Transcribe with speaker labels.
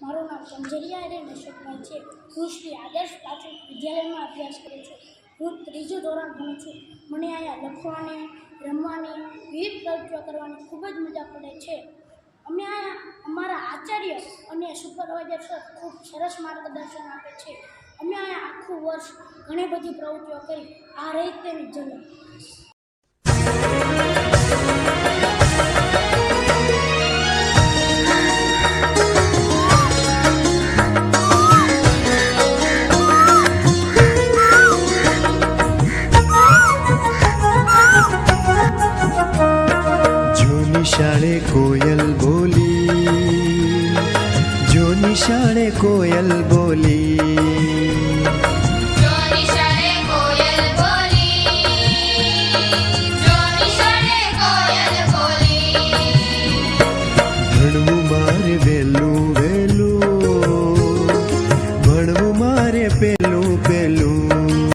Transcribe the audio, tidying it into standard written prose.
Speaker 1: મારું નામ કંજરિયા રે નશોકભાઈ છે। હું શ્રી આદર્શ પ્રાથમિક વિદ્યાલયમાં અભ્યાસ કરું છું। હું ત્રીજું ધોરણ ભણું છું। મને અહીંયા લખવાની, રમવાની, વિવિધ પ્રવૃત્તિઓ કરવાની ખૂબ જ મજા પડે છે। અમે અહીંયા અમારા આચાર્ય અને સુપરવાઇઝર સર ખૂબ સરસ માર્ગદર્શન આપે છે। અમે અહીંયા આખું વર્ષ ઘણી બધી પ્રવૃત્તિઓ કરી આ રહી તેની જરૂર।
Speaker 2: નિશાળે કોયલ બોલી, જો નિશાળે કોયલ બોલી,
Speaker 3: જો નિશાળે કોયલ બોલી, જો નિશાળે કોયલ બોલી,
Speaker 2: ભણવું મારે વહેલું વહેલું, ભણવું મારે પેલું